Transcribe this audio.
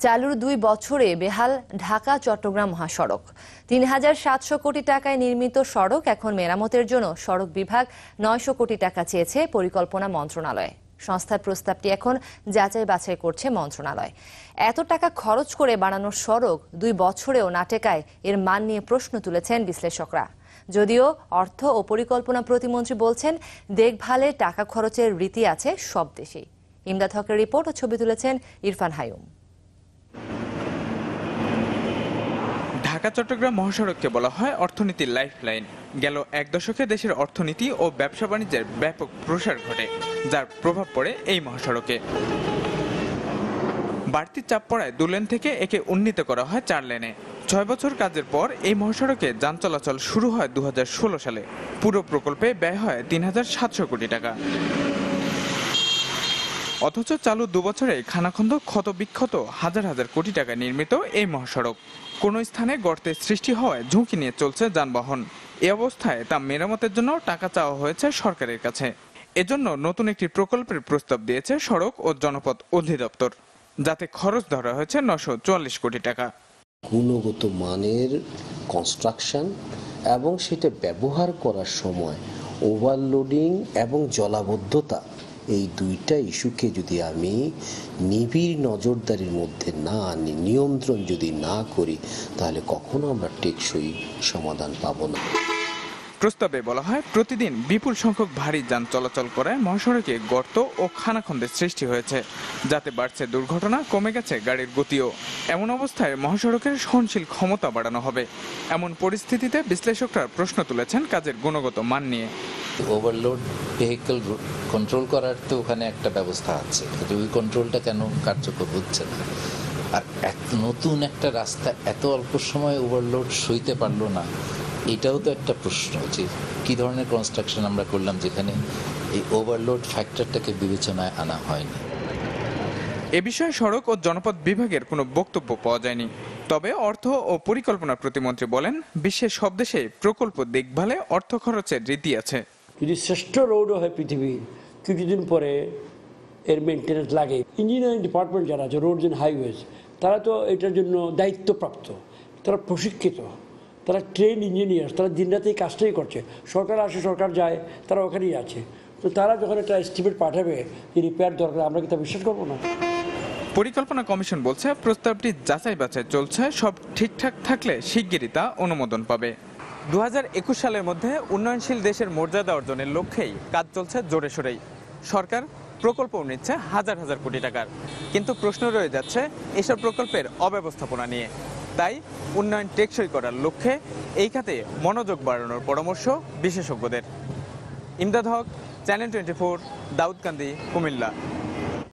চালুর 2 বছরে বেহাল ঢাকা চট্টগ্রাম মহাসড়ক। ৩,৭০০ কোটি টাকায় নির্মিত সড়ক এখন মেরামতের জন্য সড়ক বিভাগ ৯০০ কোটি টাকা চেয়েছে পরিকল্পনা মন্ত্রণালয়। সংস্থার প্রস্তাবটি এখন যাচাই বাছাই করছে মন্ত্রণালয়। এত টাকা খরচ করে বানানোর সড়ক 2 বছরেও না টেকায় এর মান নিয়ে প্রশ্ন তুলেছেন বিশ্লেষকরা। যদিও অর্থ ও পরিকল্পনা প্রতিমন্ত্রী বলছেন দেখভালে টাকা খরচের রীতি আছে সব দেশেই। ইমদাদ হকের রিপোর্ট ও ছবি তুলেছেন ইরফান হায়ুম। ঢাকা চট্টগ্রাম মহাসড়ককে বলা হয় অর্থনীতির লাইফলাইন। গেল 1 দশকে দেশের অর্থনীতি ও ব্যবসা বাণিজ্যের ব্যাপক প্রসার ঘটে, যার প্রভাব পড়ে এই মহাসড়কে। বাড়তি চাপ পড়ায় 2 লেন থেকে একে উন্নীত করা হয় 4 লেনে। 6 বছর কাজের পর এই মহাসড়কে যান চলাচল শুরু হয় 2016 সালে। পুরো প্রকল্পে ব্যয় হয় 3,700 কোটি টাকা। অথচ চালু 2 বছরে খানাখন্দ ক্ষতবিক্ষত হাজার হাজার কোটি টাকা নির্মিত এই মহাসড়ক। কোন স্থানে গর্তের সৃষ্টি হওয়ায় ঝুঁকি নিয়ে চলছে যানবাহন। এই অবস্থায় তা মেরামতের জন্য টাকা চাওয়া হয়েছে সরকারের কাছে। এজন্য নতুন একটি প্রকল্পের প্রস্তাব দিয়েছে সড়ক ও জনপথ অধিদপ্তর, যাতে খরচ ধরা হয়েছে 944 কোটি টাকা। গুণগত মানের কনস্ট্রাকশন এবং সেটা ব্যবহার করার সময় ওভারলোডিং এবং জলাবদ্ধতা, এই 2টা ইস্যুকে যদি আমি নিবিড় নজরদারির মধ্যে না আনি, নিয়ন্ত্রণ যদি না করি, তাহলে কখনো আমরা টেকসই সমাধান পাবো না। প্রস্তাবে বলা হয় প্রতিদিন বিপুল সংখ্যক ভারী যান চলাচল করায় মহাসড়কে গর্ত ও খানাখন্দের সৃষ্টি হয়েছে, যাতে বাড়ছে দুর্ঘটনা, কমে গেছে গাড়ির গতিও। এমন অবস্থায় মহাসড়কের সহনশীল ক্ষমতা বাড়ানো হবে। এমন পরিস্থিতিতে বিশ্লেষকরা প্রশ্ন তুলেছেন কাজের গুণগত মান নিয়ে। ওভারলোড ভেহিকল কন্ট্রোল করার তো ওখানে একটা ব্যবস্থা আছে, ওই কন্ট্রোলটা কেন কার্যকর হচ্ছে না? আর নতুন একটা রাস্তা এত অল্প সময় ওভারলোড সইতে পারলো না, এটাও তো একটা প্রশ্ন যে কি ধরনের কনস্ট্রাকশন আমরা করলাম যেখানে এই ওভারলোড ফ্যাক্টরটাকে বিবেচনায় আনা হয়নি। এ বিষয়ে সড়ক ও জনপথ বিভাগের কোনো বক্তব্য পাওয়া যায়নি। তবে অর্থ ও পরিকল্পনা প্রতিমন্ত্রী বলেন, বিশ্বের সব দেশে প্রকল্প দেখভালে অর্থ খরচের রীতি আছে। যদি শ্রেষ্ঠ রোডও হয় পৃথিবীর, কিছুদিন পরে এর মেনটেন্যান্স লাগে। ইঞ্জিনিয়ারিং ডিপার্টমেন্ট যারা আছে, রোডস অ্যান্ড হাইওয়েজ, তারা তো এটার জন্য দায়িত্বপ্রাপ্ত, তারা প্রশিক্ষিত, তারা ট্রেন ইঞ্জিনিয়ার, তারা দিনরাতে এই কাজটাই করছে। সরকার আসে, সরকার যায়, তারা ওখানেই আছে। তো তারা যখন একটা এস্টিমেট পাঠাবে যে রিপেয়ার দরকার, আমরা কি তা বিশ্বাস করবো না? পরিকল্পনা কমিশন বলছে প্রস্তাবটি যাচাই বাছাই চলছে, সব ঠিকঠাক থাকলে শিগগিরই তা অনুমোদন পাবে। 2021 সালের মধ্যে উন্নয়নশীল দেশের মর্যাদা অর্জনের লক্ষ্যেই কাজ চলছে জোরে সোরেই। সরকার প্রকল্প নিচ্ছে হাজার হাজার কোটি টাকার, কিন্তু প্রশ্ন রয়ে যাচ্ছে এসব প্রকল্পের অব্যবস্থাপনা নিয়ে। তাই উন্নয়ন টেকসই করার লক্ষ্যে এই খাতে মনোযোগ বাড়ানোর পরামর্শ বিশেষজ্ঞদের। ইমদাদ হক, চ্যানেল 24, দাউদকান্দি, কুমিল্লা।